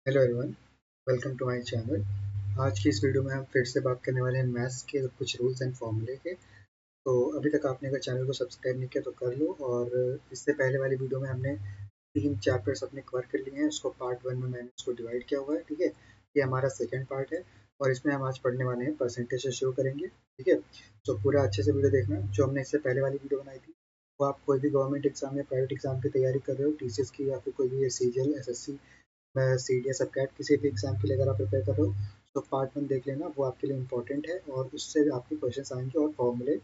Hello everyone, welcome to my channel. आज की इस वीडियो में हम फिर से बात करने वाले हैं मैथ्स के कुछ रूल्स एंड फॉर्मूले के। तो अभी तक आपने अगर चैनल को सब्सक्राइब नहीं किया तो कर लो। और इससे पहले वाली वीडियो में हमने 3 चैप्टर्स अपने कवर कर लिए हैं। उसको पार्ट 1 में मैंने उसको डिवाइड किया हुआ है, ठीक है। ये हमारा सेकेंड पार्ट है और इसमें हम आज पढ़ने वाले हैं परसेंटेज से शुरू करेंगे, ठीक है। तो पूरा अच्छे से वीडियो देखना। जो हमने इससे पहले वाली वीडियो बनाई थी वो आप कोई भी गवर्नमेंट एग्जाम या प्राइवेट एग्जाम की तैयारी कर रहे हो, टीसीएस की या फिर कोई भी CGL SSC C D S F CAT किसी भी एग्जाम के लिए अगर आप प्रिपेयर कर रहे हो तो पार्ट 1 देख लेना, वो आपके लिए इंपॉर्टेंट है और उससे आपके क्वेश्चन आएंगे और फॉर्मूले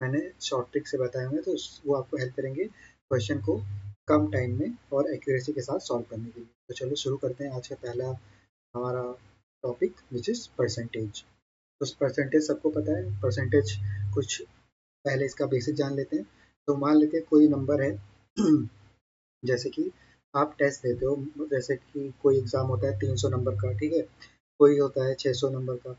मैंने शॉर्ट ट्रिक से बताए हुए हैं, तो वो आपको हेल्प करेंगे क्वेश्चन को कम टाइम में और एक्यूरेसी के साथ सॉल्व करने के लिए। तो चलो शुरू करते हैं आज का पहला हमारा टॉपिक विच इज़ परसेंटेज। तो परसेंटेज सबको पता है। परसेंटेज कुछ पहले इसका बेसिक जान लेते हैं। तो मान लेते हैं कोई नंबर है जैसे कि आप टेस्ट देते हो, जैसे कि कोई एग्ज़ाम होता है 300 नंबर का, ठीक है। कोई होता है 600 नंबर का,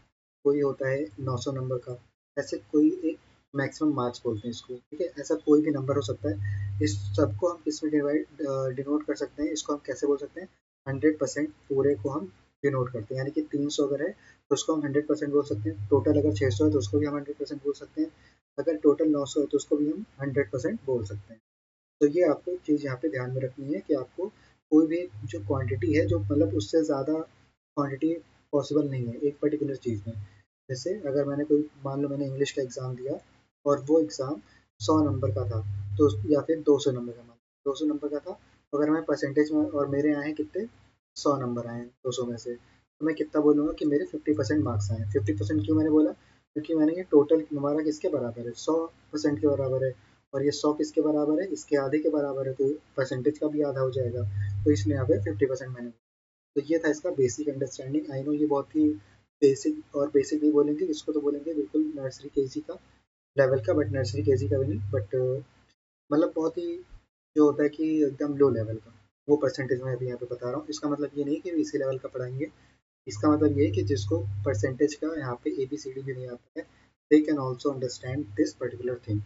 कोई होता है 900 नंबर का। ऐसे कोई एक मैक्सिमम मार्क्स बोलते हैं इसको, ठीक है। ऐसा कोई भी नंबर हो सकता है। इस सबको हम किस में डिनोट कर सकते हैं, इसको हम कैसे बोल सकते हैं? 100% पूरे को हम डिनोट करते हैं। यानी कि 300 अगर है तो उसको हम 100% बोल सकते हैं। टोटल अगर 600 है तो उसको भी हम 100% बोल सकते हैं। अगर टोटल 900 है तो उसको भी हम 100% बोल सकते हैं। तो ये आपको एक चीज़ यहाँ पे ध्यान में रखनी है कि आपको कोई भी जो क्वांटिटी है, जो मतलब उससे ज़्यादा क्वांटिटी पॉसिबल नहीं है एक पर्टिकुलर चीज़ में। जैसे अगर मैंने कोई मान लो मैंने इंग्लिश का एग्ज़ाम दिया और वो एग्ज़ाम 100 नंबर का था, तो या फिर 200 नंबर का, मान 200 नंबर का था। तो अगर मैं परसेंटेज में और मेरे आए हैं कितने, 100 नंबर आए हैं 200 में से, तो मैं कितना बोलूँगा कि मेरे 50% मार्क्स आए हैं। 50% क्यों मैंने बोला? क्योंकि मैंने ये टोटल हमारा किसके बराबर है, 100% के बराबर है। और ये 100 किसके बराबर है, इसके आधे के बराबर है, तो परसेंटेज का भी आधा हो जाएगा। तो इसलिए यहाँ पे 50% मैंने, तो ये था इसका बेसिक अंडरस्टैंडिंग। आई नो ये बहुत ही बेसिक, और बेसिक नहीं बोलेंगे इसको, तो बोलेंगे बिल्कुल नर्सरी केजी का लेवल का, बट नर्सरी केजी का भी नहीं, बट मतलब बहुत ही जो होता है कि एकदम लो लेवल का, वो परसेंटेज मैं अभी यहाँ पे बता रहा हूँ। इसका मतलब ये नहीं कि इसी लेवल का पढ़ाएंगे। इसका मतलब ये है कि जिसको परसेंटेज का यहाँ पे ABCD भी नहीं आता है, they can also understand this particular thing,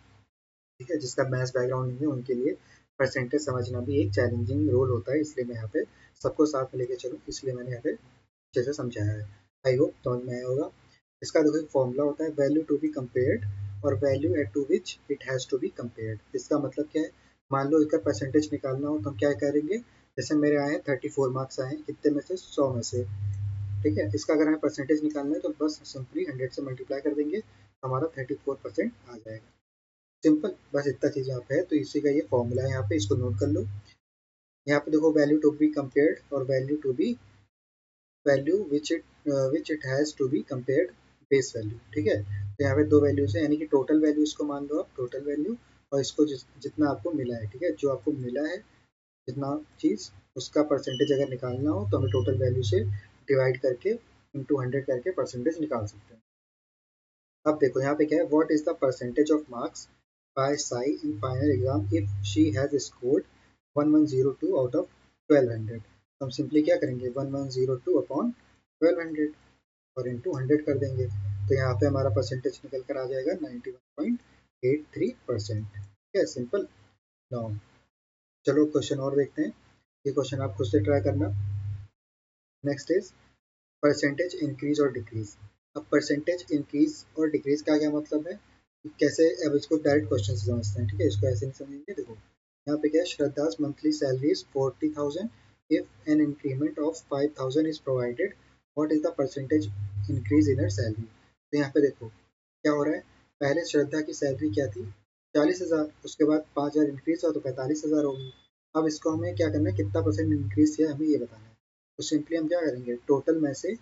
ठीक है। जिसका मैथ्स बैकग्राउंड नहीं है उनके लिए परसेंटेज समझना भी एक चैलेंजिंग रोल होता है। इसलिए मैं यहाँ पे सबको साथ में लेके चलूँ, इसलिए मैंने यहाँ पे अच्छे से समझाया है। आई होप समझ में आया होगा। इसका देखो एक फॉर्मूला होता है, वैल्यू टू बी कंपेयर्ड और value at to which it has to be compared. इसका मतलब क्या है? मान लो इसका परसेंटेज निकालना हो तो हम क्या करेंगे? जैसे मेरे आए हैं 34 मार्क्स आए हैं, कितने में से, 100 में से, ठीक है। इसका अगर हमें परसेंटेज निकालना है तो बस सिंपली 100 से मल्टीप्लाई कर देंगे, हमारा 34% आ जाएगा। सिंपल, बस इतना चीज़ यहाँ पे है। तो इसी का ये फॉर्मूला है, यहाँ पे इसको नोट कर लो। यहाँ पे देखो वैल्यू टू बी कंपेयर्ड और value which it has to be compared base value, ठीक है। तो यहाँ पे दो वैल्यूज है, यानी कि टोटल वैल्यू इसको मान लो आप टोटल वैल्यू, और इसको जितना आपको मिला है, ठीक है, जो आपको मिला है जितना चीज़, उसका परसेंटेज अगर निकालना हो तो हमें टोटल वैल्यू से डिवाइड करके इंटू 100 करके परसेंटेज निकाल सकते हैं। अब देखो यहाँ पे क्या है, what is the percentage of marks bye Sai in final exam if she has scored 1102 out of 1200। तो हम सिंपली क्या करेंगे, 1102 अपॉन 1200 और इंटू 100 कर देंगे। तो यहाँ पे हमारा परसेंटेज निकल कर आ जाएगा 91.83%, ठीक है, सिंपल। नाउ चलो क्वेश्चन और देखते हैं। ये क्वेश्चन आप खुद से ट्राई करना। नेक्स्ट इज परसेंटेज इंक्रीज और डिक्रीज। अब परसेंटेज इंक्रीज और डिक्रीज का क्या मतलब है, कैसे, अब इसको डायरेक्ट क्वेश्चन से समझते हैं, ठीक है। इसको ऐसे नहीं समझेंगे। देखो यहाँ पे क्या है, Shraddha's monthly salary is 40,000 if an increment of 5,000 is provided, what is the percentage increase in her salary. तो यहाँ पे देखो क्या हो रहा है, पहले श्रद्धा की सैलरी क्या थी, 40,000, उसके बाद 5,000 इंक्रीज हुआ तो 45,000 होगी। अब इसको हमें क्या करना है, कितना परसेंट इंक्रीज किया हमें ये बताना है। तो सिंपली हम क्या करेंगे, टोटल में से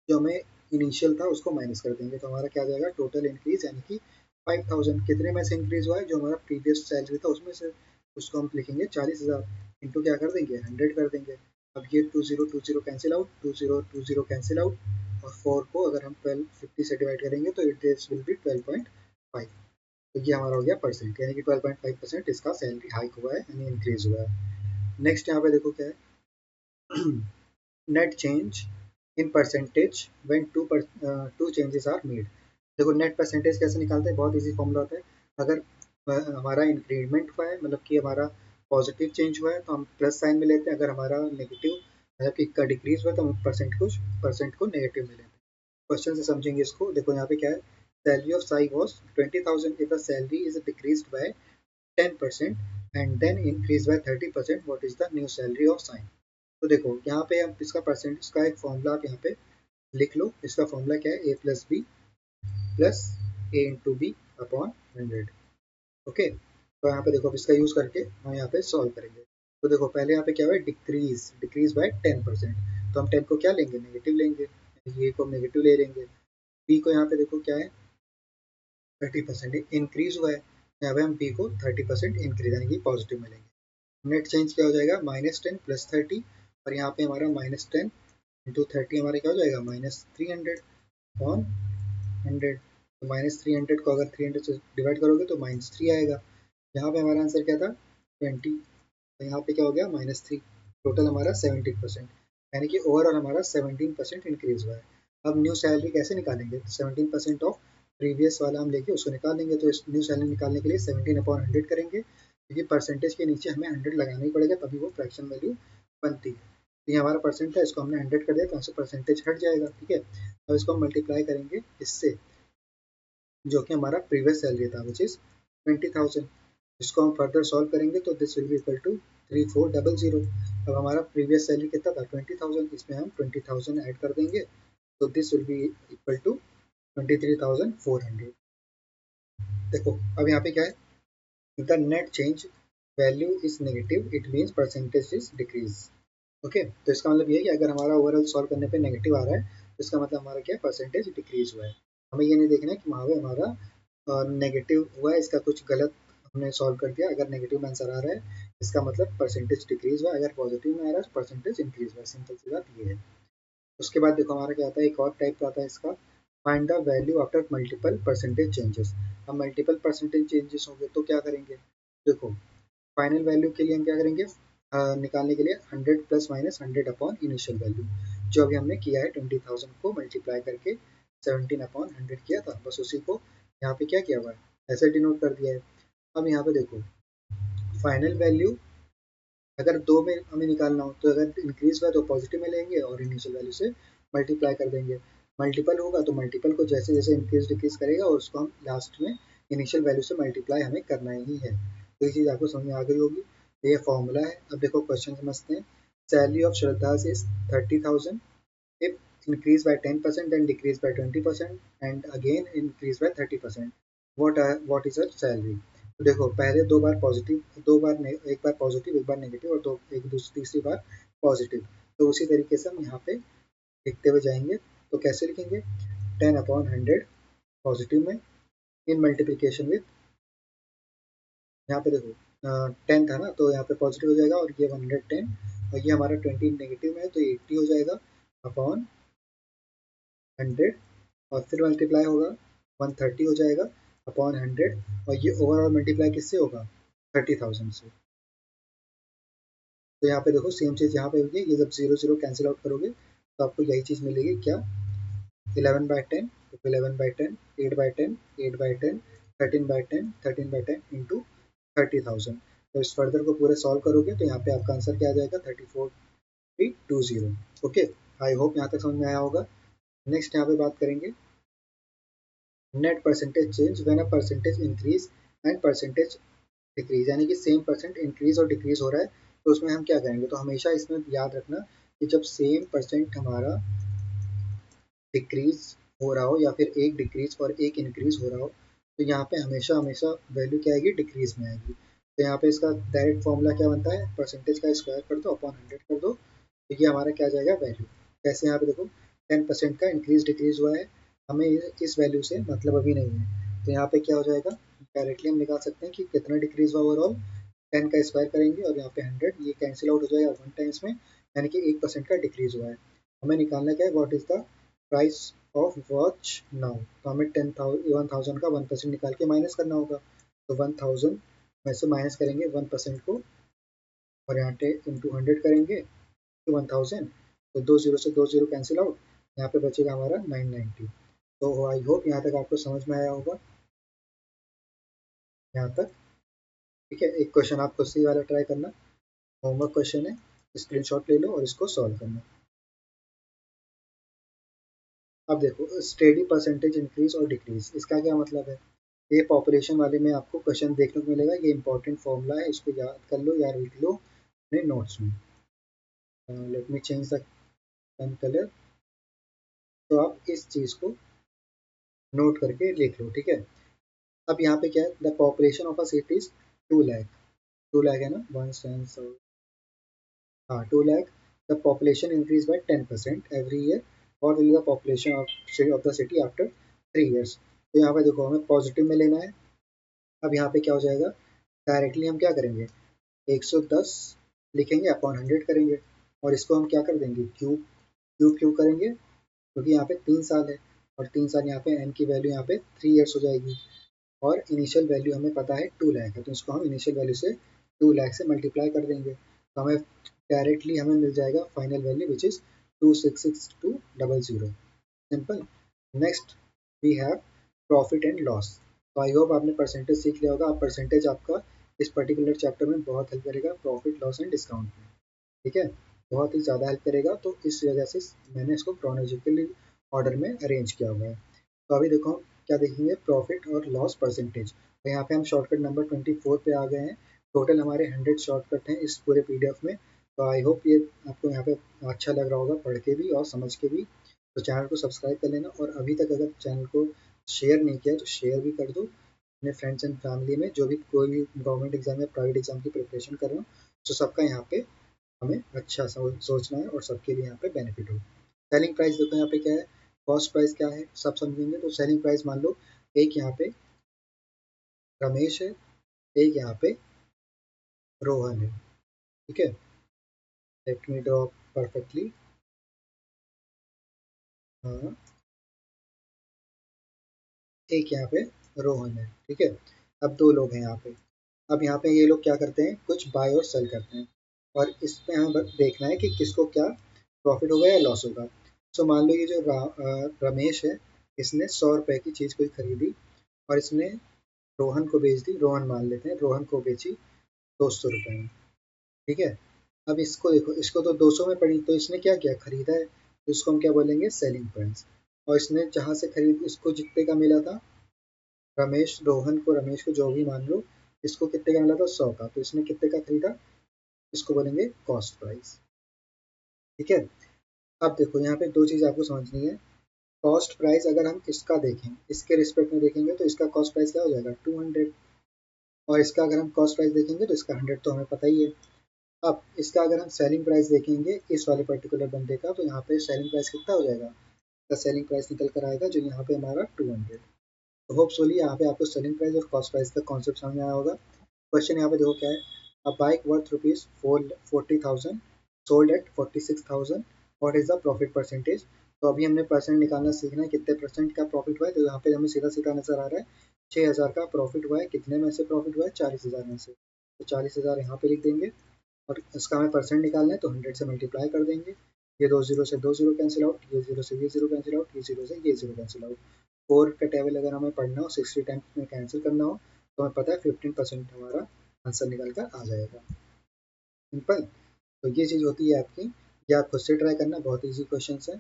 जो हमें इनिशियल था उसको माइनस कर देंगे, तो हमारा क्या आ जाएगा, टोटल इंक्रीज, यानी कि 5,000 कितने में से इंक्रीज हुआ है, जो हमारा प्रीवियस सैलरी था उसमें से, उसको हम लिखेंगे 40,000 इंटू क्या कर देंगे, 100 कर देंगे। अब ये 20 कैंसिल आउट, 20 कैंसिल आउट, और 4 को अगर हम 1250 से डिवाइड करेंगे तो इट दिस विल बी 12.5। तो ये हमारा हो गया परसेंट, यानी कि 12.5% इसका सैलरी हाइक हुआ है, यानी इंक्रीज हुआ है। नेक्स्ट यहाँ पे देखो क्या है, net change in percentage when two changes are made. देखो नेट परसेंटेज कैसे निकालते हैं, बहुत इजी फॉर्मूला होता है। अगर हमारा इंक्रीमेंट हुआ है, मतलब कि हमारा पॉजिटिव चेंज हुआ है, तो हम प्लस साइन में लेते हैं। अगर हमारा नेगेटिव मतलब कि का डिक्रीज हुआ तो हम परसेंट को नेगेटिव में लेते हैं। क्वेश्चन से समझेंगे इसको। देखो यहाँ पे क्या है, salary of Sai was 20,000 if the salary is decrease by 10% and then increase by 30%, what is the new salary of साइन। तो देखो यहाँ पे हम इसका परसेंट, इसका एक फॉर्मूला आप यहाँ पे लिख लो। इसका फॉर्मूला क्या है, a+b+a × b अपॉन 100। ओके, तो यहाँ पे देखो अब इसका यूज करके हम यहाँ पे सॉल्व करेंगे। तो देखो पहले यहाँ पे क्या हुआ, डिक्रीज डिक्रीज बाय 10%, तो हम 10 को क्या लेंगे, नेगेटिव लेंगे, ये को हम नेगेटिव ले लेंगे। बी को यहाँ पे देखो क्या है, 30% इंक्रीज हुआ है, यहाँ पे हम बी को 30% इंक्रीज यानी कि पॉजिटिव में लेंगे। नेट चेंज क्या हो जाएगा, -10 + 30, और यहाँ पे हमारा -10 × 30 हमारा क्या हो जाएगा, -300 ऑन 100। तो -300 को अगर 300 से डिवाइड करोगे तो -3 आएगा। यहाँ पे हमारा आंसर क्या था, 20, तो यहाँ पे क्या हो गया, -3। टोटल हमारा 17%, यानी कि ओवरऑल हमारा 17% इंक्रीज हुआ है। अब न्यू सैलरी कैसे निकालेंगे, 17% ऑफ प्रीवियस वाला हम लेके उसको निकालेंगे। तो इस न्यू सैलरी निकालने के लिए 17/100 करेंगे, क्योंकि परसेंटेज के नीचे हमें 100 लगाना ही पड़ेगा, तभी वो फ्रैक्शन वैल्यू बनती है। तो ये हमारा परसेंट है, इसको हमने 100 कर दिया तो यहाँ से परसेंटेज हट जाएगा। ठीक है, अब इसको हम मल्टीप्लाई करेंगे इससे, जो कि हमारा प्रीवियस सैलरी था, विच इज 20,000। इसको हम फर्दर सॉल्व करेंगे तो this will be equal to 3400। अब हमारा प्रीवियस सैलरी कितना था, 20,000, इसमें हम 20,000 ऐड कर देंगे, तो this will be equal to 23,400। देखो अब यहाँ पे क्या है, the net change value is negative, it means percentage is decrease. Okay, तो इसका मतलब ये है कि अगर हमारा ओवरऑल सॉल्व करने पे नेगेटिव आ रहा है, तो इसका मतलब हमारा क्या है, परसेंटेज डिक्रीज हुआ है। हमें ये नहीं देखना है कि वहाँ पे हमारा नेगेटिव हुआ है, इसका कुछ गलत हमने सॉल्व कर दिया। अगर नेगेटिव में आंसर आ रहा है, इसका मतलब परसेंटेज डिक्रीज हुआ है, अगर पॉजिटिव में आ रहा है तो परसेंटेज इंक्रीज हुआ है। सिंपल सी बात ये है। उसके बाद देखो हमारा क्या आता है, एक और टाइप का आता है इसका, find the value after multiple percentage changes. अब मल्टीपल परसेंटेज चेंजेस होंगे तो क्या करेंगे, देखो फाइनल वैल्यू के लिए हम क्या करेंगे, निकालने के लिए 100 ± 100 अपॉन इनिशियल वैल्यू, जो अभी हमने किया है 20,000 को मल्टीप्लाई करके 17/100 किया था, बस उसी को यहाँ पे क्या किया हुआ है, ऐसे डिनोट कर दिया है। अब यहाँ पे देखो फाइनल वैल्यू अगर दो में हमें निकालना हो, तो अगर इंक्रीज हुआ तो पॉजिटिव में लेंगे और इनिशियल वैल्यू से मल्टीप्लाई कर देंगे। मल्टीपल होगा तो मल्टीपल को जैसे जैसे इंक्रीज डिक्रीज करेगा और उसको हम लास्ट में इनिशियल वैल्यू से मल्टीप्लाई हमें करना ही है। तो ये चीज़ आपको समझ में आ गई होगी, ये फॉर्मूला है। अब देखो क्वेश्चन समझते हैं। Salary of Shraddha is 30,000 if increase by 10% then decrease by 20% and again increase by 30%, what is her salary। तो देखो पहले दो बार पॉजिटिव, एक बार पॉजिटिव एक बार नेगेटिव और दो एक दूसरी तीसरी बार पॉजिटिव। तो उसी तरीके से हम यहाँ पे लिखते हुए जाएंगे। तो कैसे लिखेंगे, 10/100 पॉजिटिव में इन मल्टीप्लीकेशन विथ, यहाँ पे देखो 10 था ना, तो यहाँ पे पॉजिटिव हो जाएगा और ये 110, और ये हमारा 20 नेगेटिव में है तो ये 80 हो जाएगा अपॉन 100, और फिर मल्टीप्लाई होगा 130 हो जाएगा अपॉन 100, और ये ओवरऑल मल्टीप्लाई किससे होगा, 30,000 से। तो यहाँ पे देखो सेम चीज़ यहाँ पे होगी, ये जब 0 0 कैंसिल आउट करोगे तो आपको यही चीज़ मिलेगी, क्या, 11/10, तो 11/10, 8/10, 8/10, 13/10, 13/10 इंटू 30,000। तो इस फर्दर को पूरे सॉल्व करोगे तो यहाँ पे आपका आंसर क्या आ जाएगा, 34,320। ओके, आई होप यहाँ तक समझ में आया होगा। नेक्स्ट यहाँ पे बात करेंगे net percentage change when a percentage increase and percentage decrease, यानी कि सेम परसेंट इंक्रीज और डिक्रीज हो रहा है, तो उसमें हम क्या करेंगे। तो हमेशा इसमें याद रखना कि जब सेम परसेंट हमारा डिक्रीज हो रहा हो या फिर एक डिक्रीज और एक इंक्रीज हो रहा हो, तो यहाँ पे हमेशा हमेशा वैल्यू क्या आएगी, डिक्रीज में आएगी। तो यहाँ पे इसका डायरेक्ट फॉर्मूला क्या बनता है, परसेंटेज का स्क्वायर कर दो अपॉन 100 कर दो, तो ये हमारा क्या आ जाएगा, वैल्यू। जैसे यहाँ पे देखो 10% का इंक्रीज डिक्रीज हुआ है, हमें इस वैल्यू से मतलब अभी नहीं है, तो यहाँ पे क्या हो जाएगा, डायरेक्टली हम निकाल सकते हैं कि कितना डिक्रीज हुआ ओवरऑल। 10 का स्क्वायर करेंगे और यहाँ पे 100, ये कैंसिल आउट हो जाएगा 1 टाइम्स में, यानी कि 1% का डिक्रीज हुआ है। हमें निकालना क्या है, what is the price of watch now. तो हमें 10,000 का 1% निकाल के माइनस करना होगा। तो 1000 में से माइनस करेंगे 1% को, और यहाँ पे इंटू 100 करेंगे तो 1000, तो दो जीरो से दो जीरो कैंसिल आउट, यहाँ पे बचेगा हमारा 990। तो आई होप यहाँ तक आपको समझ में आया होगा, यहाँ तक। ठीक है, एक क्वेश्चन आप खुद से ही वाला ट्राई करना, होमवर्क क्वेश्चन है। स्क्रीनशॉट ले लो और इसको सॉल्व करना। अब देखो स्टेडी परसेंटेज इंक्रीज और डिक्रीज, इसका क्या मतलब है? ये पॉपुलेशन वाले में आपको क्वेश्चन देखने को मिलेगा, ये इंपॉर्टेंट फॉर्मूला है, इसको याद कर लो या लिख लो अपने नोट्स में। Let me change the pen colour. तो आप इस चीज को नोट करके लिख लो, ठीक है। अब यहाँ पे क्या है, the population of a city is 2 lakh. 2 lakh है ना, 1 हाँ 2 lakh. The population increase by 10% every year और will the population of the city after 3 years. तो यहाँ पे देखो हमें पॉजिटिव में लेना है। अब यहाँ पे क्या हो जाएगा, डायरेक्टली हम क्या करेंगे, 110 लिखेंगे अपॉन 100 करेंगे और इसको हम क्या कर देंगे, क्यूब। क्यूब क्यों करेंगे, क्योंकि यहाँ पे 3 साल है और 3 साल यहाँ पे एन की वैल्यू यहाँ पे 3 ईयर्स हो जाएगी और इनिशियल वैल्यू हमें पता है 2 लाख है, तो इसको हम इनिशियल वैल्यू से 2 लाख से मल्टीप्लाई कर देंगे तो हमें डायरेक्टली हमें मिल जाएगा final value which is 266,200। Simple. Next we have profit and loss. तो आई होप आपने परसेंटेज सीख लिया होगा। आप परसेंटेज आपका इस पर्टिकुलर चैप्टर में बहुत हेल्प करेगा प्रॉफिट लॉस एंड डिस्काउंट में, ठीक है, बहुत ही ज़्यादा हेल्प करेगा। तो इस वजह से मैंने इसको क्रोनोलॉजिकली ऑर्डर में अरेंज किया हुआ है। तो अभी देखो हम क्या देखेंगे, प्रॉफिट और लॉस परसेंटेज। तो यहाँ पे हम शॉर्टकट नंबर 24 पे आ गए हैं। टोटल हमारे 100 शॉर्टकट हैं इस पूरे पीडीएफ में। तो आई होप ये आपको यहाँ पे अच्छा लग रहा होगा पढ़ के भी और समझ के भी। तो चैनल को सब्सक्राइब कर लेना और अभी तक अगर चैनल को शेयर नहीं किया तो शेयर भी कर दो अपने फ्रेंड्स एंड फैमिली में, जो भी कोई भी गवर्नमेंट एग्जाम या प्राइवेट एग्जाम की प्रिपरेशन कर रहे हो। तो सबका यहाँ पे हमें अच्छा सोचना है और सबके लिए यहाँ पे बेनिफिट हो। सेलिंग प्राइस देखो यहाँ पे क्या है, कॉस्ट प्राइस क्या है सब समझेंगे। तो सेलिंग प्राइस मान लो एक यहाँ पे रमेश है, एक यहाँ पे रोहन है, ठीक है। Let me draw perfectly. हाँ, एक यहाँ पे रोहन है, ठीक है। अब दो लोग हैं यहाँ पे। अब यहाँ पे ये लोग क्या करते हैं, कुछ बाय और सेल करते हैं और इसमें हमें बस देखना है कि किसको क्या प्रॉफिट होगा या लॉस होगा। सो मान लो ये जो रमेश है, इसने 100 रुपए की चीज़ कोई खरीदी और इसने रोहन को बेच दी। रोहन मान लेते हैं, रोहन को बेची 200 रुपए में, ठीक है। अब इसको देखो, इसको तो 200 में पड़ी, तो इसने क्या किया, खरीदा है, तो इसको हम क्या बोलेंगे, सेलिंग प्राइस। और इसने जहाँ से खरीद, इसको जितने का मिला था, रमेश को जो भी मान लो, इसको कितने का मिला था, 100 का, तो इसने कितने का खरीदा, इसको बोलेंगे कॉस्ट प्राइस, ठीक है। अब देखो यहाँ पे दो चीज़ आपको समझनी है। कॉस्ट प्राइस अगर हम इसका देखें, इसके रिस्पेक्ट में देखेंगे तो इसका कॉस्ट प्राइस क्या हो जाएगा, 200। और इसका अगर हम कॉस्ट प्राइस देखेंगे तो इसका 100 तो हमें पता ही है। अब इसका अगर हम सेलिंग प्राइस देखेंगे इस वाले पर्टिकुलर बंदे का, तो यहाँ पे सेलिंग प्राइस कितना हो जाएगा, इसका सेलिंग प्राइस निकल कर आएगा जो यहाँ पे हमारा 200। तो होपफुली यहाँ पे आपको सेलिंग प्राइस और कॉस्ट प्राइस का कॉन्सेप्ट समझ में आया होगा। क्वेश्चन यहाँ पे देखो क्या है, a bike worth rupees 40,000 sold at 46,000, what is the profit percentage. तो अभी हमने परसेंट निकालना सीखना है, कितने परसेंट का प्रॉफिट हुआ है। तो यहाँ पे हमें सीधा सीधा नजर आ रहा है 6,000 का प्रॉफिट हुआ है। कितने में से प्रॉफिट हुआ है, 40,000 में से। तो 40,000 यहाँ पे लिख देंगे और इसका हमें परसेंट निकालना है, तो 100 से मल्टीप्लाई कर देंगे। ये दो जीरो से दो जीरो कैंसिल आउट, ये जीरो से ये जीरो कैंसिल आउट, ये जीरो से ये जीरो कैंसिल आउट। फोर का टेबल अगर हमें पढ़ना हो, 60 टाइम्स में कैंसिल करना हो, तो हमें पता है 15% हमारा आंसर निकल कर आ जाएगा। सिंपल। तो ये चीज़ होती है आपकी, ये आप खुद से ट्राई करना, बहुत ईजी क्वेश्चन है।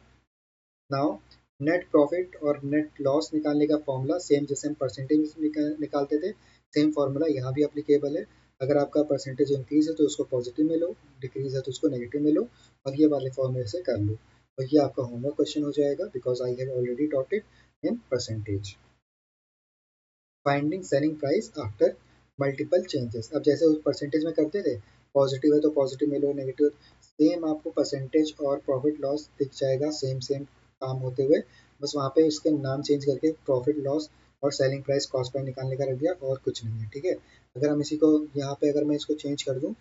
नाउ नेट प्रॉफिट और नेट लॉस निकालने का फॉर्मूला सेम, जैसे हम परसेंटेज निकालते थे, सेम फॉर्मूला यहाँ भी अप्लीकेबल है। अगर आपका परसेंटेज इंक्रीज है तो उसको पॉजिटिव में लो, डिक्रीज है तो उसको नेगेटिव में लो और ये वाले फॉर्मूले से कर लो। और ये आपका होमवर्क क्वेश्चन हो जाएगा because I have already taught it in percentage. Finding selling price after multiple changes. अब जैसे उस परसेंटेज में करते थे, पॉजिटिव है तो पॉजिटिव में लो, नेगेटिव, सेम आपको परसेंटेज और प्रॉफिट लॉस दिख जाएगा, सेम सेम काम होते हुए। बस वहाँ पे उसके नाम चेंज करके प्रॉफिट लॉस और सेलिंग प्राइस कॉस्ट प्राइस निकालने का रख दिया और कुछ नहीं है, ठीक है। अगर हम इसी को यहाँ पे, अगर मैं इसको चेंज कर दूँ,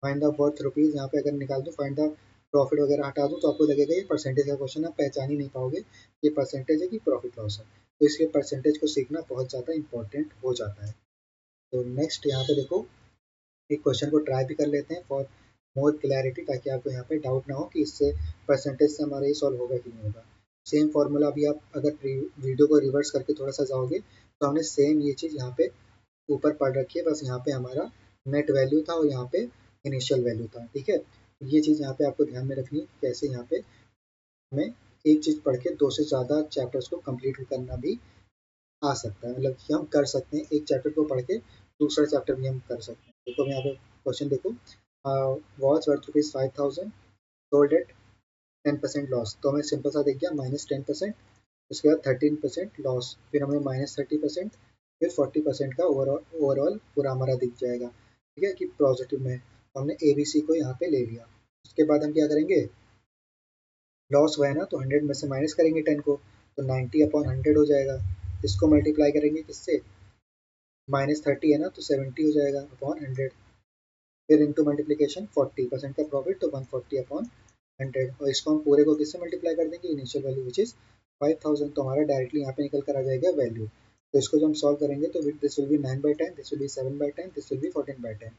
फाइंड द वर्थ रुपीज़, यहाँ पे अगर निकाल दूँ, फाइंड द प्रॉफिट वगैरह हटा दूँ, तो आपको लगेगा ये परसेंटेज का क्वेश्चन, आप पहचान ही नहीं पाओगे ये परसेंटेज है कि प्रॉफिट लॉस है। तो इसलिए परसेंटेज को सीखना बहुत ज़्यादा इंपॉर्टेंट हो जाता है। तो नेक्स्ट यहाँ पे देखो, एक क्वेश्चन को ट्राई भी कर लेते हैं फॉर मोर क्लैरिटी, ताकि आपको यहाँ पे डाउट ना हो कि इससे परसेंटेज से हमारा ये सॉल्व होगा कि नहीं होगा। सेम फॉर्मूला भी आप अगर वीडियो को रिवर्स करके थोड़ा सा जाओगे तो हमने सेम ये चीज़ यहाँ पे ऊपर पढ़ रखी है, बस यहाँ पे हमारा नेट वैल्यू था और यहाँ पे इनिशियल वैल्यू था, ठीक है। ये चीज़ यहाँ पे आपको ध्यान में रखनी है, कैसे यहाँ पे हमें एक चीज़ पढ़ के 2 से ज़्यादा चैप्टर्स को कंप्लीट करना भी आ सकता है, मतलब कि हम कर सकते हैं, एक चैप्टर को पढ़ के दूसरा चैप्टर भी हम कर सकते हैं। देखो यहाँ पे क्वेश्चन देखो, watch worth rupees 5000 sold at 10% loss, तो हमें सिंपल सा दिख गया -10%, उसके बाद 13% लॉस, फिर हमें -30%, फिर 40% का ओवरऑल पूरा हमारा दिख जाएगा, ठीक है, कि पॉजिटिव में। तो हमने ए बी सी को यहाँ पे ले लिया। उसके बाद हम क्या करेंगे, लॉस हुआ है ना, तो 100 में से माइनस करेंगे 10 को, तो 90/100 हो जाएगा। इसको मल्टीप्लाई करेंगे किससे, -30 है ना, तो 70 हो जाएगा अपॉन 100, फिर इंटू मल्टीप्लीकेशन 40% का प्रॉफिट, तो 140/100, और इसको हम पूरे को किससे मल्टीप्लाई कर देंगे, इनिशियल वैल्यू विच इज 5000, तो हमारा डायरेक्टली यहाँ पे निकल कर आ जाएगा वैल्यू। तो इसको जब हम सॉल्व करेंगे तो this will B 9/10, this will B 7/10, this will B 14/10।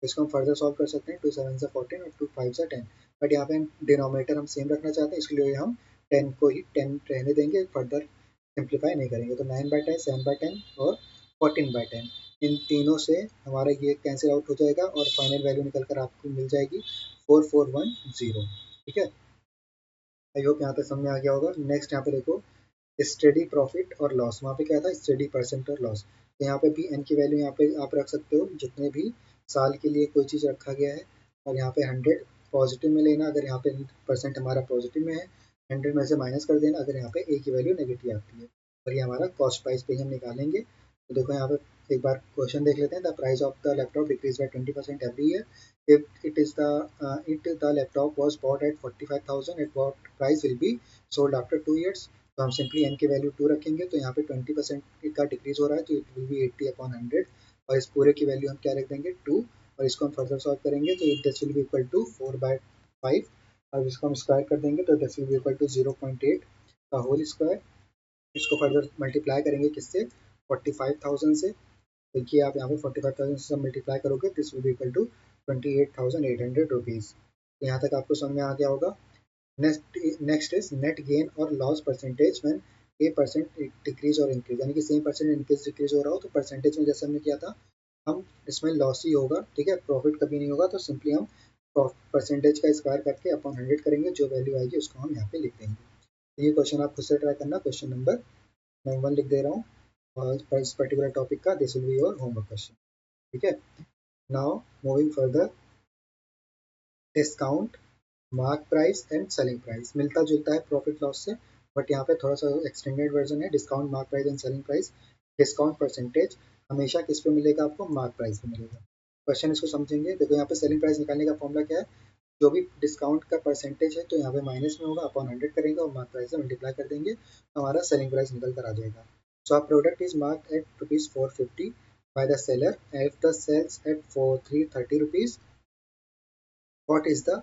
इसको हम फर्दर सॉल्व कर सकते हैं, 2 7 से 14 और 2 5 से 10, बट यहाँ पे डिनोमिनेटर हम सेम रखना चाहते हैं, इसलिए हम 10 को ही 10 रहने देंगे, फर्दर सिंप्लीफाई नहीं करेंगे। तो 9/10, 7/10 और 14/10, इन तीनों से हमारा ये कैंसिल आउट हो जाएगा और फाइनल वैल्यू निकल कर आपको मिल जाएगी 4410, ठीक है। आई होप यहाँ तक समझ में आ गया होगा। नेक्स्ट यहाँ पे देखो, स्टेडी प्रॉफिट और लॉस, वहाँ पे क्या था, स्टेडी परसेंट और लॉस, तो यहाँ पे भी एन की वैल्यू यहाँ पे आप रख सकते हो जितने भी साल के लिए कोई चीज़ रखा गया है, और यहाँ पे 100 पॉजिटिव में लेना, अगर यहाँ पे परसेंट हमारा पॉजिटिव में है, 100 में से माइनस कर देना अगर यहाँ पे ए की वैल्यू नेगेटिव आती है, और ये हमारा कॉस्ट प्राइस पे ही हम निकालेंगे। तो देखो यहाँ पे एक बार क्वेश्चन देख लेते हैं, the price of the laptop decrease by 20% every year if the laptop was bought at 45,000 at what price will be sold after 2 years। तो हम सिंपली एन की वैल्यू 2 रखेंगे, तो यहाँ पे 20% का डिक्रीज हो रहा है, तो इट विल बी 80/100, और इस पूरे की वैल्यू हम क्या रख देंगे 2, और इसको हम फर्दर सॉल्व करेंगे तो this will be equal to 4/5, और इसको हम स्क्वायर कर देंगे तो this will be equal to 0.8 का होल स्क्वायर। इसको फर्दर मल्टीप्लाई करेंगे किससे, 45,000 से, देखिए आप यहाँ पे 45,000 से मल्टीप्लाई करोगे, this will be equal to 28,800 rupees. तो यहाँ तक आपको समझ में आ गया होगा। नेक्स्ट इज नेट गेन और loss percentage when a percent decrease और इंक्रीज, यानी कि सेम परसेंट इंक्रीज डिक्रीज हो रहा हो, तो परसेंटेज में जैसे हमने किया था, हम इसमें लॉस ही होगा, ठीक है, प्रॉफिट कभी नहीं होगा, तो सिंपली हम परसेंटेज का स्क्वायर करके अपॉन 100 करेंगे, जो वैल्यू आएगी उसको हम यहाँ पे लिख देंगे। तो ये क्वेश्चन आप खुद से ट्राई करना, क्वेश्चन नंबर मैं 1 लिख दे रहा हूँ, और इस पर्टिकुलर टॉपिक का this will be your homework question, ठीक है। Now moving further, discount, mark price and selling price मिलता जुलता है प्रॉफिट लॉस से, बट यहाँ पे थोड़ा सा एक्सटेंडेड वर्जन है। Discount, mark price and selling price. Discount percentage हमेशा किस पे मिलेगा, आपको मार्क प्राइस पे मिलेगा। क्वेश्चन इसको समझेंगे, देखो यहाँ पे सेलिंग प्राइस निकालने का फॉर्मूला क्या है, जो भी डिस्काउंट का परसेंटेज है तो यहाँ पे माइनस में होगा, अपॉन 100 करेंगे और मार्क प्राइस से मल्टीप्लाई कर देंगे, तो हमारा सेलिंग प्राइस निकल कर आ जाएगा। So our product is marked at ₹450 by the seller, at the sales at 330 rupees, what is the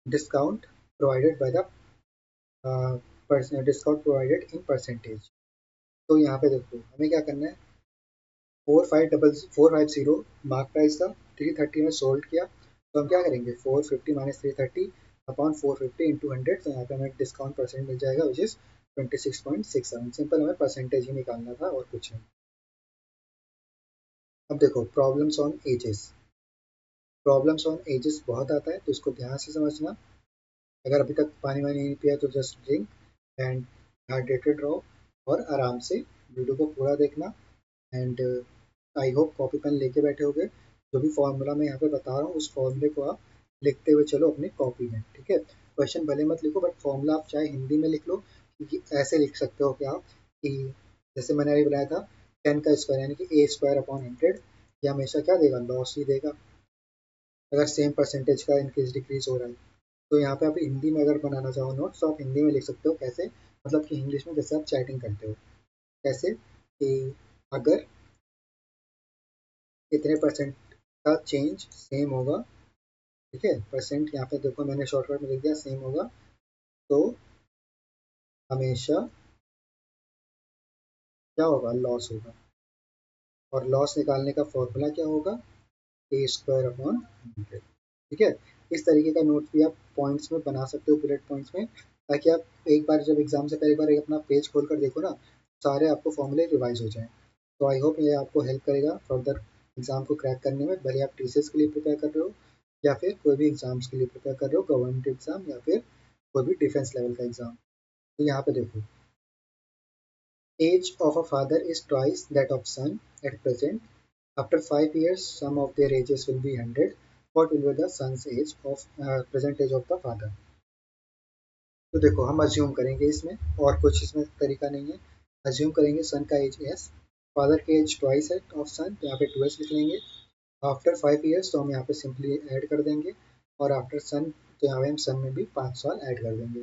discount provided by the discount provided in percentage. तो यहाँ पे देखो हमें क्या करना है, 450 मार्क प्राइस था, 330 में सोल्ड किया, तो हम क्या करेंगे 450 माइनस 330 अपॉन 450 इंटू 100, तो यहाँ पे हमें डिस्काउंट परसेंट मिल जाएगा विच इज 26.67। सिंपल, हमें परसेंटेज ही निकालना था और कुछ नहीं। अब देखो problems on edges, problems on edges बहुत आता है, तो इसको ध्यान से समझना। अगर अभी तक पानी वानी नहीं पिया तो जस्ट ड्रिंक एंड हाइड्रेटेड रहो, और आराम से वीडियो को पूरा देखना, and I hope copy pen लेके बैठे होगे। जो भी फॉर्मूला मैं यहाँ पे बता रहा हूँ उस फॉर्मूले को आप लिखते हुए चलो अपनी कॉपी में, ठीक है। क्वेश्चन भले मत लिखो, बट फॉर्मूला आप चाहे हिंदी में लिख लो, क्योंकि ऐसे लिख सकते हो कि आप, कि जैसे मैंने अभी बनाया था 10 का स्क्वायर, यानी कि ए स्क्वायर अपॉन 100, ये हमेशा क्या देगा, लॉस ही देगा, अगर सेम परसेंटेज का इंक्रीज डिक्रीज हो रहा है। तो यहाँ पे आप हिंदी में अगर बनाना चाहो नोट्स, तो आप हिंदी में लिख सकते हो, कैसे, मतलब कि इंग्लिश में जैसे आप चैटिंग करते हो, कैसे कि अगर कितने परसेंट का चेंज सेम होगा, ठीक है, परसेंट यहाँ पे देखो मैंने शॉर्टकट में लिख दिया सेम होगा, तो हमेशा क्या होगा, लॉस होगा, और लॉस निकालने का फॉर्मूला क्या होगा, ए स्क्वायर अपॉन 100, ठीक है। इस तरीके का नोट भी आप पॉइंट्स में बना सकते हो, बुलेट पॉइंट्स में, ताकि आप एक बार जब एग्जाम से पहले बार एक अपना पेज खोल कर देखो ना, सारे आपको फॉर्मूले रिवाइज हो जाएं। तो आई होप ये आपको हेल्प करेगा फर्दर एग्जाम को क्रैक करने में, भले आप टीसीएस के लिए प्रिपेयर कर रहे हो या फिर कोई भी एग्जाम्स के लिए प्रिपेयर कर रहे हो, गवर्नमेंट एग्जाम या फिर कोई भी डिफेंस लेवल का एग्जाम। तो यहाँ पे देखो, age of a father is twice that of son at present. After 5 years sum of their ages will be 100। What will be the son's age of present age of the father. तो देखो हम assume करेंगे इसमें, और कुछ इसमें तरीका नहीं है। अज्यूम करेंगे सन का एज एस, फादर के एज ट्वाइस है ऑफ सन, तो यहाँ पे 2s लिख लेंगे। आफ्टर 5 years तो हम यहाँ पे सिंपली ऐड कर देंगे, और आफ्टर सन तो यहाँ पे हम सन में भी 5 साल ऐड कर देंगे।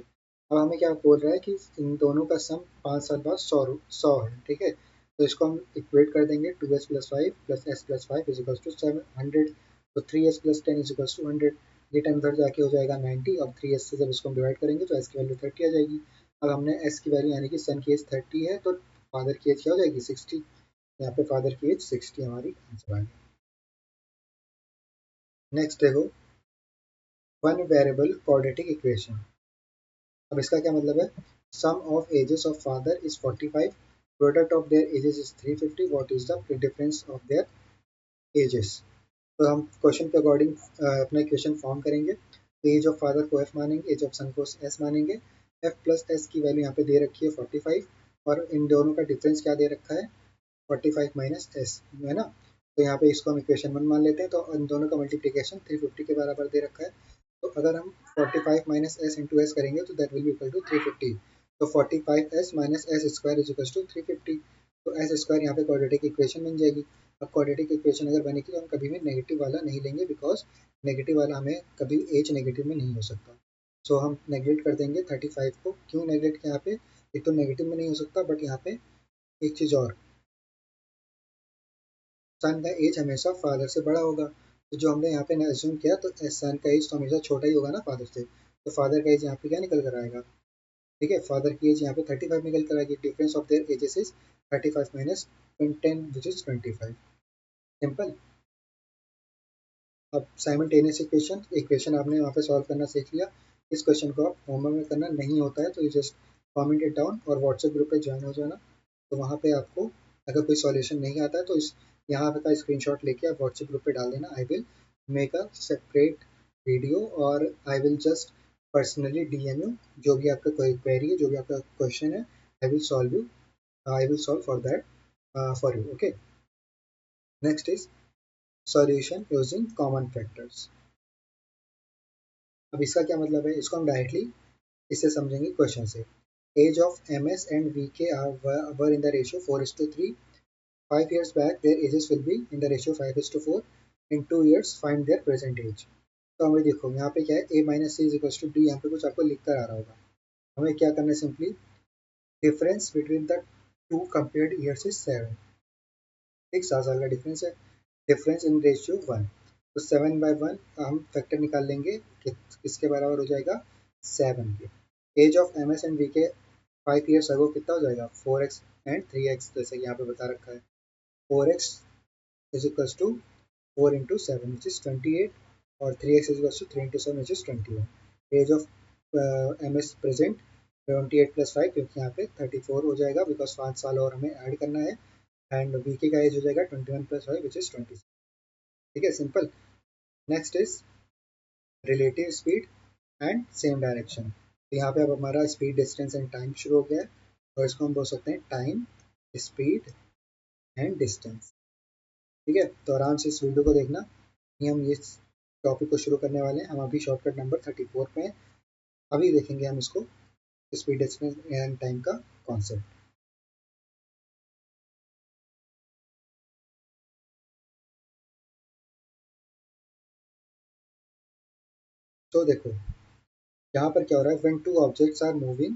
अब हमें क्या बोल रहा है कि इन दोनों का सम 5 साल बाद 100 है, ठीक है। तो इसको हम इक्वेट कर देंगे, 2s+5 plus S plus five is equals to 700। तो 3s+10 इज इक्वल्स टू 100। ये टाइम उधर जाके हो जाएगा 90, और 3s से जब इसको हम डिवाइड करेंगे तो एस की वैल्यू 30 आ जाएगी। अब हमने एस की वैल्यू यानी कि सन की एज 30 है, तो फादर की एज क्या हो जाएगी 60। यहाँ पे फादर की एज 60 हमारी आंसर आ गई। नेक्स्ट देखो, वन वेरिएबल क्वाड्रेटिक इक्वेशन। अब इसका क्या मतलब है, sum of ages of father is 45, product of their ages is 350, what is the difference of their ages. तो हम क्वेश्चन के अकॉर्डिंग अपना इक्वेशन फॉर्म करेंगे। एज ऑफ फादर को एफ मानेंगे, एज ऑफ सन को एस मानेंगे। एफ प्लस एस की वैल्यू यहाँ पे दे रखी है 45, और इन दोनों का डिफरेंस क्या दे रखा है, 45 माइनस एस, है ना। तो यहाँ पे इसको हम इक्वेशन 1 मान लेते हैं, तो इन दोनों का मल्टीप्लिकेशन 350 के बराबर दे रखा है। तो अगर हम 45 माइनस एस इंटू एस करेंगे तो that will be equal to 350। तो 45s minus S square is equal to 350। तो एस स्क्वायर यहाँ पे क्वाड्रेटिक इक्वेशन बन जाएगी। अब क्वाड्रेटिक इक्वेशन अगर बनेगी तो हम कभी भी नेगेटिव वाला नहीं लेंगे, बिकॉज नेगेटिव वाला हमें कभी एच नेगेटिव में नहीं हो सकता। सो हम नेगलेक्ट कर देंगे 35 को। क्यों नेगलेक्ट किया यहाँ पे, एक तो नेगेटिव में नहीं हो सकता, बट यहाँ पे एक चीज़ और, सन का एज हमेशा फादर से बड़ा होगा। तो जो हमने यहाँ पे अज्यूम किया, तो सन का एज तो हमेशा छोटा ही होगा ना फादर से। तो फादर का एज यहाँ पे क्या निकल कर आएगा, ठीक है, फादर की एज यहाँ पे 35 निकल कर आएगी। Difference of their ages is 35 minus 10 which is 25। Simple. अब साइमल्टेनियस इक्वेशन, इक्वेशन आपने वहाँ पे सॉल्व करना सीख लिया। इस क्वेश्चन को आप होमवर्क में करना नहीं होता है तो you just comment it down और व्हाट्सएप ग्रुप पे ज्वाइन हो जाना। तो वहाँ पे आपको अगर कोई सॉल्यूशन नहीं आता है तो इस यहाँ पे का स्क्रीनशॉट लेके आप व्हाट्सएप ग्रुप पे डाल देना। I will make a separate video, और I will just personally DM you. जो भी आपका कोई क्वेरी है, जो भी आपका क्वेश्चन है, I will solve you, I will solve for that for you, okay. Next is solution using common factors. अब इसका क्या मतलब है, इसको हम डायरेक्टली इससे समझेंगे क्वेश्चन से। Age of M S and V K were in the ratio 4:3। 5 years back their ages will be in the ratio 5:4। in 2 years find their present age। तो हमें देखो यहाँ पे क्या है, a minus C is equal to D, यहाँ पे कुछ आपको लिख कर आ रहा होगा। हमें क्या करना है, simply difference between the two compared years is 7। ठीक, 7 साल का डिफरेंस है। डिफरेंस इन रेशियो 1, तो 7/1 हम फैक्टर निकाल लेंगे कि किसके बराबर हो जाएगा, 7 के। Age of M S and V K 5 years अगो कितना हो जाएगा, 4x एंड 3x, जैसे कि यहाँ पे बता रखा है। 4x is equals to 4 into 7 which is 28, और 3x is equals to 3 into 7 which is 21। Age of M S present 28+5, क्योंकि यहाँ पे 34 हो जाएगा, बिकॉज 5 साल और हमें ऐड करना है। एंड वीके का एज हो जाएगा 21+5 विच इज 20। ठीक है, simple. Next is relative speed and same direction. तो यहाँ पे अब हमारा स्पीड, डिस्टेंस एंड टाइम शुरू हो गया है, और इसको हम बोल सकते हैं टाइम, स्पीड एंड डिस्टेंस। ठीक है, तो आराम से इस वीडियो को देखना। ये हम ये टॉपिक को शुरू करने वाले हैं। हम अभी शॉर्टकट नंबर 34 पे हैं। अभी देखेंगे हम इसको, स्पीड, डिस्टेंस एंड टाइम का कॉन्सेप्ट। तो देखो यहाँ पर क्या हो रहा है, when two objects are moving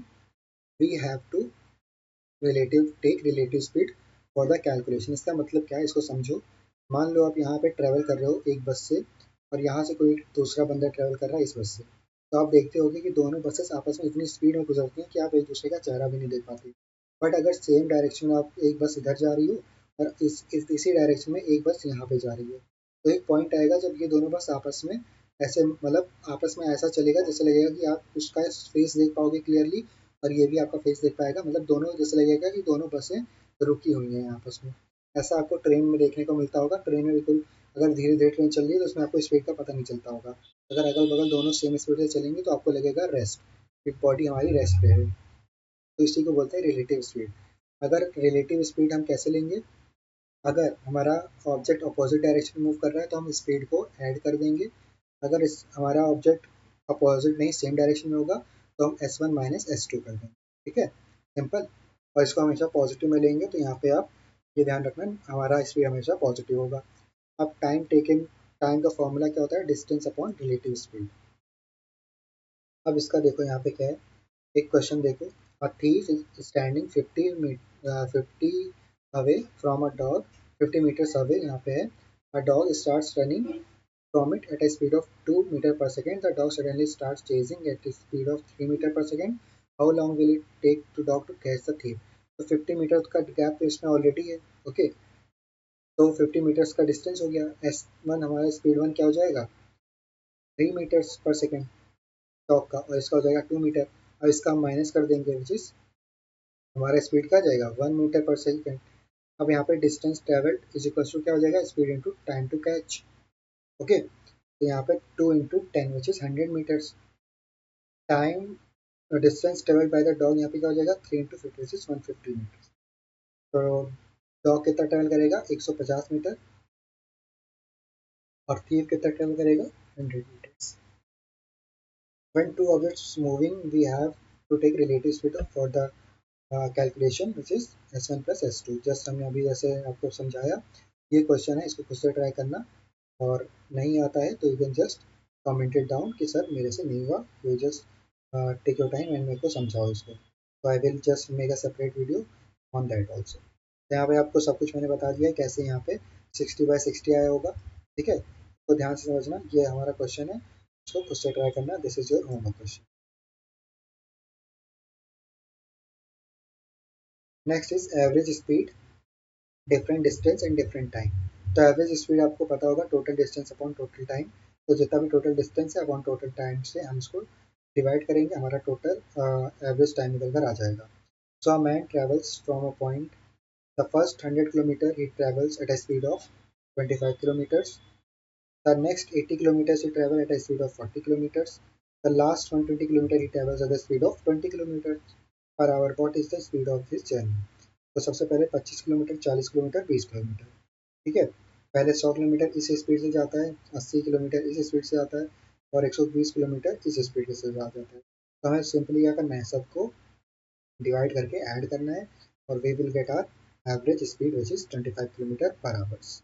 we have to relative take relative speed for the calculation. इसका मतलब क्या है, इसको समझो। मान लो आप यहाँ पे ट्रेवल कर रहे हो एक बस से, और यहाँ से कोई दूसरा बंदा ट्रेवल कर रहा है इस बस से। तो आप देखते होगे कि दोनों बसेस आपस में इतनी स्पीड में गुजरती हैं कि आप एक दूसरे का चेहरा भी नहीं देख पाते। बट अगर सेम डायरेक्शन में आप, एक बस इधर जा रही हो और इसी डायरेक्शन में एक बस यहाँ पे जा रही है, तो एक पॉइंट आएगा जब ये दोनों बस आपस में ऐसे, मतलब आपस में ऐसा चलेगा जैसे लगेगा कि आप उसका फेस देख पाओगे क्लियरली, और ये भी आपका फेस देख पाएगा। मतलब दोनों जैसे लगेगा कि दोनों बसें रुकी हुई हैं आपस में। ऐसा आपको ट्रेन में देखने को मिलता होगा। ट्रेन में बिल्कुल अगर धीरे धीरे ट्रेन चल रही है तो उसमें आपको स्पीड का पता नहीं चलता होगा। अगर अगल बगल दोनों सेम स्पीड से चलेंगे तो आपको लगेगा रेस्ट, कि बॉडी हमारी रेस्ट पे है। तो इसी को बोलते हैं रिलेटिव स्पीड। अगर रिलेटिव स्पीड हम कैसे लेंगे, अगर हमारा ऑब्जेक्ट अपोजिट डायरेक्शन में मूव कर रहा है तो हम स्पीड को ऐड कर देंगे। अगर हमारा ऑब्जेक्ट अपोजिट नहीं सेम डायरेक्शन में होगा तो हम S1 माइनस S2 कर देंगे। ठीक है, सिंपल। और इसको हमेशा पॉजिटिव में लेंगे तो यहाँ पे आप ये ध्यान रखना हमारा स्पीड हमेशा पॉजिटिव होगा। अब टाइम टेकन, टाइम का फॉर्मूला क्या होता है, डिस्टेंस अपॉन रिलेटिव स्पीड। अब इसका देखो यहाँ पे क्या है, एक क्वेश्चन देखो, अ thief is standing 50 away from a dog, 50 meters away यहाँ पे है, a dog starts running from it at a speed of 2 meter per second, the dog suddenly starts chasing at a speed of 3 meter per second, how long will it take to dog to catch the thief? तो 50 metre का gap तो इसमें already है, okay. तो 50 metres का distance हो गया, S1 हमारा स्पीड वन क्या हो जाएगा, 3 मीटर्स पर सेकेंड डॉग का, और इसका हो जाएगा 2 मीटर। अब इसका हम माइनस कर देंगे विच इज हमारा स्पीड क्या जाएगा 1 मीटर पर सेकेंड। अब यहाँ पे distance travelled is equal to क्या हो जाएगा, speed into time to catch, okay. तो यहाँ पे 2 into 10 which is 100 metres, time distance travelled by the dog यहाँ पे क्या हो जाएगा 3 इंटू 50 विच इज 150 मीटर्स। तो डॉग कितना ट्रेवल करेगा 150 मीटर, और थीव कितना ट्रेवल करेगा 100 metres. When two objects moving, we have to take relative speed for the calculation which is S1 plus S2। Just हमने अभी जैसे आपको समझाया, ये क्वेश्चन है, इसको खुद से ट्राई करना, और नहीं आता है तो you can just comment it down कि सर मेरे से नहीं हुआ, you just take your time and मेरे को समझाओ इसको, तो I will just make a separate video on that also. यहाँ पे आपको सब कुछ मैंने बता दिया है कैसे यहाँ पे 60/60 आया होगा। ठीक है, तो ध्यान से समझना, ये हमारा क्वेश्चन है, इसको खुद से ट्राई करना, this is your homework question. Next is average speed, different distance and different time. तो एवरेज स्पीड आपको पता होगा total distance upon total time, तो जितना भी टोटल डिस्टेंस है अपॉन टोटल टाइम से हम इसको डिवाइड करेंगे, हमारा टोटल एवरेज टाइम निकल कर आ जाएगा। So a man travels from a point, the first 100 kilometre he travels at a speed of 25 kilometers, the next 80 kilometers he travel at a speed of 40 kilometers, the last 120 kilometers he travels at a speed of 20 kilometers per hour, what is the speed of his journey? तो सबसे पहले 25 kilometre, 40 kilometre, 20 kilometre. ठीक है, पहले 100 kilometre इस speed से जाता है, 80 किलोमीटर इस स्पीड से आता है, और 120 किलोमीटर इस स्पीड से जाता है। तो हमें सिंपली क्या करना है, सबको डिवाइड करके ऐड करना है, और we will get our average speed which is 25 kilometre per hours.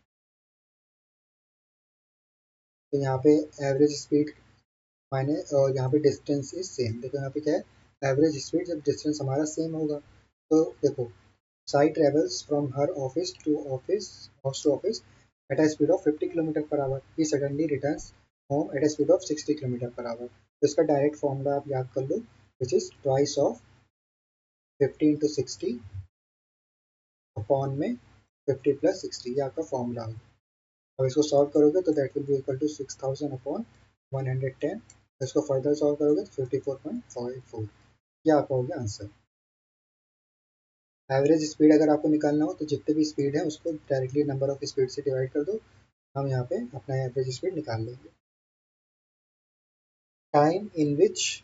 तो यहाँ पे एवरेज स्पीड मायने, और यहाँ पे डिस्टेंस इज सेम। देखो यहाँ पे क्या है, एवरेज स्पीड जब डिस्टेंस हमारा सेम होगा, तो देखो Sai travels from her office to office, house to office at a speed of 50 kilometre per hour, he suddenly returns home at a speed of 60 kilometre per hour. तो इसका direct formula आप याद कर लो, which is twice of 50 into 60 upon में 50 plus 60, ये आपका formula होगा। अब इसको सॉल्व करोगे तो that will be equal to 6000 upon 110, इसको फर्दर सॉल्व करोगे तो 54.54, ये आपका हो गया आंसर। एवरेज स्पीड अगर आपको निकालना हो तो जितने भी स्पीड है उसको डायरेक्टली नंबर ऑफ स्पीड से डिवाइड कर दो, हम यहाँ पे अपना एवरेज स्पीड निकाल लेंगे। Time in which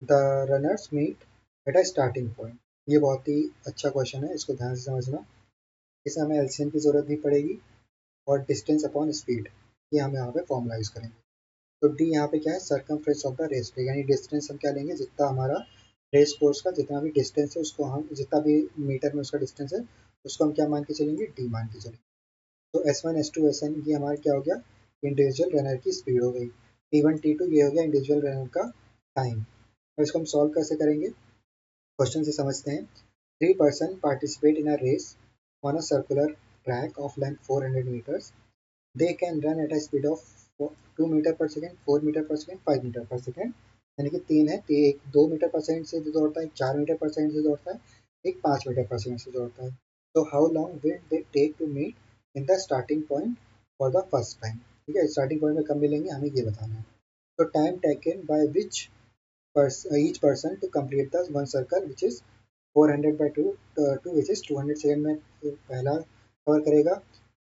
the runners meet at a starting point, ये बहुत ही अच्छा क्वेश्चन है, इसको ध्यान से समझना। इसमें हमें एलसीएम की जरूरत भी पड़ेगी, और डिस्टेंस अपॉन स्पीड, ये हम यहाँ पे फॉर्मूला यूज करेंगे। तो डी यहाँ पे क्या है, सर्कमफ्रेंस ऑफ द रेस, यानी डिस्टेंस हम क्या लेंगे, जितना हमारा रेस कोर्स का जितना भी डिस्टेंस है उसको हम, जितना भी मीटर में उसका डिस्टेंस है उसको हम क्या मान के चलेंगे, डी मान के चलेंगे। तो S1 S2 SN ये हमारा क्या हो गया, इंडिविजुअल रनर की स्पीड हो गई, T1 T2 ये हो गया इंडिविजुअल रनर का टाइम। अब इसको हम सॉल्व कैसे करेंगे, क्वेश्चन से समझते हैं। 3 person participate in a race on a circular track of length 400 meters. They can run at a speed of 2 metre per second, 4 metre per second, 5 metre per second, यानी कि तीन है, एक 2 मीटर पर सेकेंड से दौड़ता है, 4 metre per second से दौड़ता है, एक 5 मीटर पर सेकेंड से दौड़ता है। तो how long will they take to meet in the starting point for the first time. ठीक है, स्टार्टिंग पॉइंट में कब मिलेंगे हमें ये बताना है। तो time taken by which each person to complete the one circle which is 400 by 2 2 which is 200 second में पहला कवर करेगा,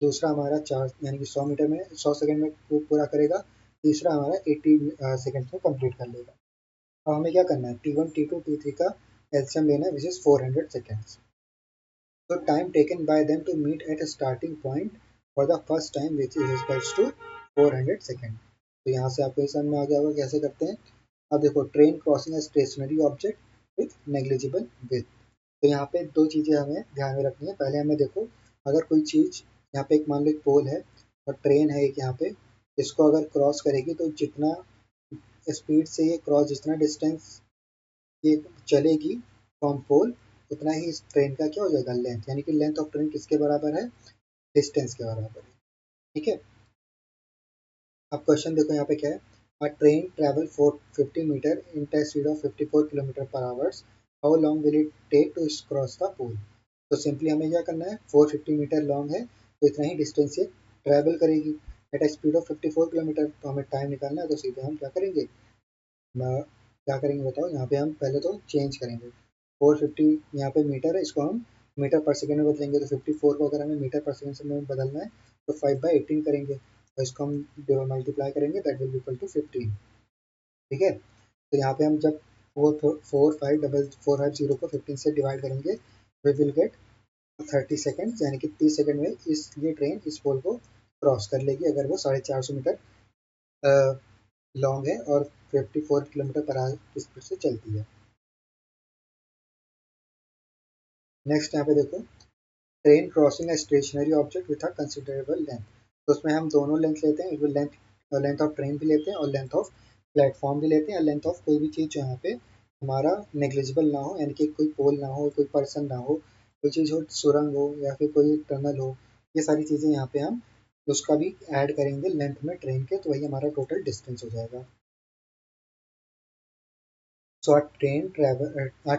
दूसरा हमारा 4 यानी कि 100 मीटर में 100 सेकंड में पूरा करेगा, तीसरा हमारा 80 सेकंड्स में कंप्लीट कर लेगा। अब हमें क्या करना है, T1 T2 T3 का एलसीएम लेना है, विच इज 400 सेकंड्स। तो time taken by them to meet at a starting point for the first time which is equals to 400 second. तो यहाँ से आपको समझ में आ गया होगा कैसे करते हैं। अब देखो, train crossing a stationary object with negligible with. तो यहाँ पे दो चीज़ें हमें ध्यान में रखनी है। पहले हमें देखो, अगर कोई चीज़ यहाँ पे एक मान लो एक पोल है और ट्रेन है एक यहाँ पे, इसको अगर क्रॉस करेगी तो जितना स्पीड से ये क्रॉस, जितना डिस्टेंस ये चलेगी फ्रॉम पोल, उतना ही इस ट्रेन का क्या हो जाएगा, लेंथ। यानी कि लेंथ ऑफ ट्रेन किसके बराबर है, डिस्टेंस के बराबर है। ठीक है। अब क्वेश्चन देखो यहाँ पे क्या है, a train travel 450 metre in test speed of 54 kilometre per hours, how long will it take to cross the pole. तो सिंपली हमें क्या करना है, 450 मीटर लॉन्ग है तो इतना ही डिस्टेंस ये ट्रेवल करेगी eight a speed of 54 kilometre. तो हमें टाइम निकालना है, तो सीधे हम क्या करेंगे, क्या करेंगे बताओ, यहाँ पे हम पहले तो चेंज करेंगे। 450 यहाँ पे मीटर है, इसको हम मीटर पर सेकंड में बदलेंगे। तो 54 को अगर हमें मीटर पर सेकंड में बदलना है तो 5/18 करेंगे, और इसको हम मल्टीप्लाई करेंगे, दैट विल इक्वल टू 15। ठीक है। तो यहाँ पे हम जब 450 को 15 से डिवाइड करेंगे, वी विल गेट 30 सेकेंड, यानी कि 30 सेकेंड में ये ट्रेन इस पोल को क्रॉस कर लेगी, अगर वो 450 मीटर लॉन्ग है और 54 किलोमीटर पर आवर की स्पीड से चलती है। नेक्स्ट यहाँ पे देखो, train crossing a stationary object with a considerable length. तो उसमें हम दोनों लेंथ लेते हैं, लेंथ ऑफ ट्रेन भी लेते हैं और लेंथ ऑफ प्लेटफॉर्म भी लेते हैं, और लेंथ ऑफ कोई भी चीज़ जो यहाँ पे हमारा नेग्लिजिबल ना हो, यानी कि कोई पोल ना हो, कोई पर्सन ना हो, कोई चीज़ हो, सुरंग हो या फिर कोई टनल हो, ये सारी चीज़ें यहाँ पे हम उसका भी ऐड करेंगे लेंथ में ट्रेन के, तो वही हमारा टोटल डिस्टेंस हो जाएगा। So a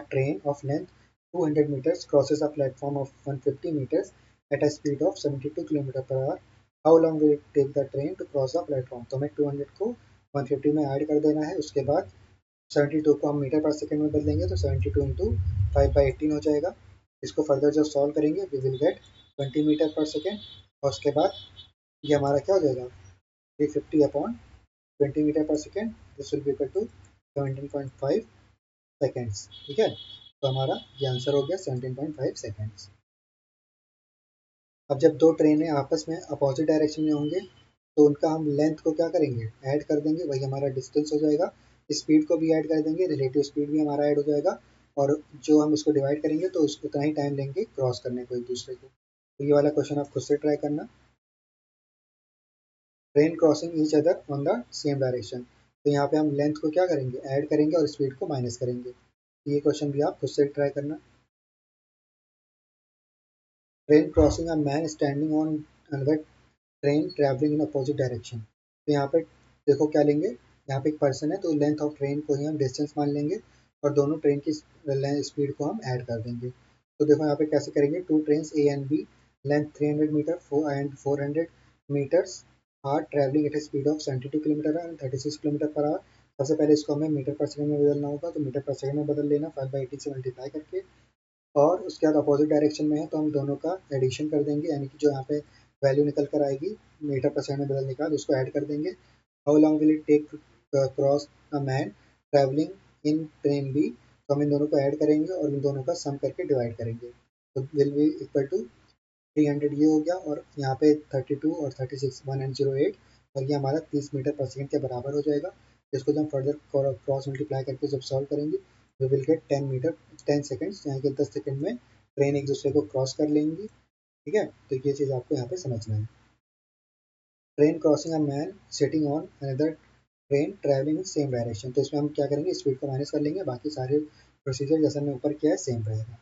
train of length 200 meters crosses a platform of 150 meters at a speed of 72 km per hour. How long will it take the train to cross the platform? तो हमें 200 को 150 में add कर देना है, उसके बाद 72 को हम मीटर पर सेकंड में बदलेंगे, तो 72 इंटू 5/18 हो जाएगा। इसको फर्दर जब सॉल्व करेंगे, we will get 20 metre per second, और उसके बाद ये हमारा क्या हो जाएगा, 350 upon 20 metre per second, this will be equal to 17.5 seconds. ठीक है। तो हमारा ये आंसर हो गया 17.5 सेकेंड्स। अब जब दो ट्रेनें आपस में अपोजिट डायरेक्शन में होंगे तो उनका हम लेंथ को क्या करेंगे, ऐड कर देंगे, वही हमारा डिस्टेंस हो जाएगा। स्पीड को भी ऐड कर देंगे, रिलेटिव स्पीड भी हमारा ऐड हो जाएगा, और जो हम इसको डिवाइड करेंगे तो उसको उतना ही टाइम लेंगे क्रॉस करने को एक दूसरे को। तो ये वाला क्वेश्चन आप खुद से ट्राई करना। Train crossing each other on the same direction. तो यहाँ पे हम लेंथ को क्या करेंगे, ऐड करेंगे, और स्पीड को माइनस करेंगे। तो ये क्वेश्चन भी आप खुद से ट्राई करना। Train crossing a man standing on another train travelling in opposite direction. तो यहाँ पे देखो क्या लेंगे, यहाँ पे एक पर्सन है तो लेंथ ऑफ ट्रेन को ही हम डिस्टेंस मान लेंगे, और दोनों ट्रेन की स्पीड को हम ऐड कर देंगे। तो देखो यहाँ पे कैसे करेंगे, two train A and B, length 300 metre and 400 metres are travelling at a speed of 72 kilometre and 36 kilometre per hour. सबसे पहले इसको हमें मीटर पर सेकंड में बदलना होगा, तो मीटर पर सेकंड में बदल लेना 5/18 से मल्टीप्लाई करके, और उसके बाद अपोजिट डायरेक्शन में है तो हम दोनों का एडिशन कर देंगे, यानी कि जो यहाँ पे वैल्यू निकल कर आएगी मीटर पर सेकंड में बदलने के बाद उसको ऐड कर देंगे। How long will it take cross a man travelling in train B. तो हम इन दोनों को ऐड करेंगे और इन दोनों का सम करके डिवाइड करेंगे, तो विल बी इक्वल टू 300 ये हो गया, और यहाँ पे 32 और 36 1808, और ये हमारा 30 मीटर पर सेकंड के बराबर हो जाएगा। इसको जब हम फर्दर क्रॉस मल्टीप्लाई करके जब सॉल्व करेंगे, वी विल गेट 10 सेकंड्स, यानी कि 10 सेकंड में ट्रेन एक दूसरे को क्रॉस कर लेंगी। ठीक है। तो ये चीज़ आपको यहाँ पे समझना है। Train crossing a man sitting on another train travelling in same direction. तो इसमें हम क्या करेंगे, स्पीड को माइनस कर लेंगे, बाकी सारे प्रोसीजर जैसा हमने ऊपर किया है सेम रहेगा।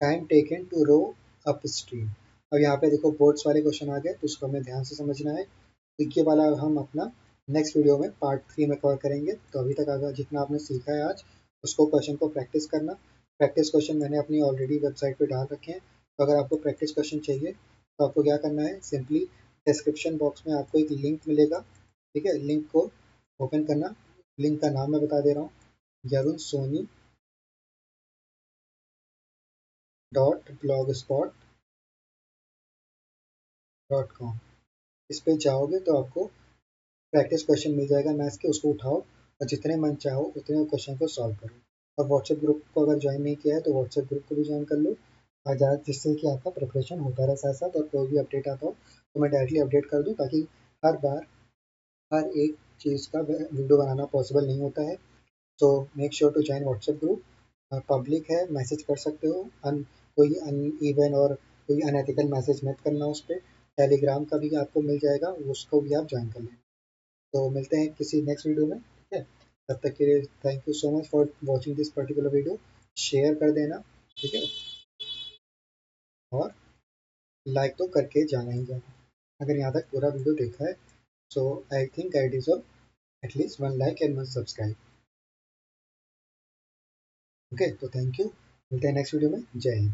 Time taken to row upstream. अब यहाँ पे देखो बोट्स वाले क्वेश्चन आ गए, तो उसको हमें ध्यान से समझना है। तो ये वाला हम अपना नेक्स्ट वीडियो में पार्ट 3 में कवर करेंगे। तो अभी तक अगर जितना आपने सीखा है आज, उसको क्वेश्चन को प्रैक्टिस करना। प्रैक्टिस क्वेश्चन मैंने अपनी ऑलरेडी वेबसाइट पे डाल रखे हैं, तो अगर आपको प्रैक्टिस क्वेश्चन चाहिए तो आपको क्या करना है, सिंपली डिस्क्रिप्शन बॉक्स में आपको एक लिंक मिलेगा। ठीक है, लिंक को ओपन करना। लिंक का नाम मैं बता दे रहा हूँ, yarunsoni.blogspot.com। Dot com. इस पे जाओगे तो आपको प्रैक्टिस क्वेश्चन मिल जाएगा मैथ्स के, उसको उठाओ और जितने मन चाहो उतने क्वेश्चन को सॉल्व करो। और व्हाट्सएप ग्रुप को अगर ज्वाइन नहीं किया है तो व्हाट्सएप ग्रुप को भी ज्वाइन कर लो, आजाद, जिससे कि आपका प्रिपरेशन होता रहे साथ साथ, और कोई भी अपडेट आता हो तो मैं डायरेक्टली अपडेट कर दूँ, ताकि हर बार हर एक चीज़ का वीडियो बनाना पॉसिबल नहीं होता है। तो make sure to join WhatsApp group, public है, मैसेज कर सकते हो, कोई अनइवन और कोई अनएथिकल मैसेज मत करना उस पर। टेलीग्राम का भी आपको मिल जाएगा, उसको भी आप ज्वाइन कर लेना। तो मिलते हैं किसी नेक्स्ट वीडियो में, ठीक है। तब तक के लिए thank you so much for watching this particular video. Share कर देना, ठीक है, और लाइक तो करके जाना ही जाना अगर यहाँ तक पूरा वीडियो देखा है। So I think I deserve at least 1 like and 1 subscribe. Okay, तो थैंक यू, मिलते हैं नेक्स्ट वीडियो में। जय हिंद।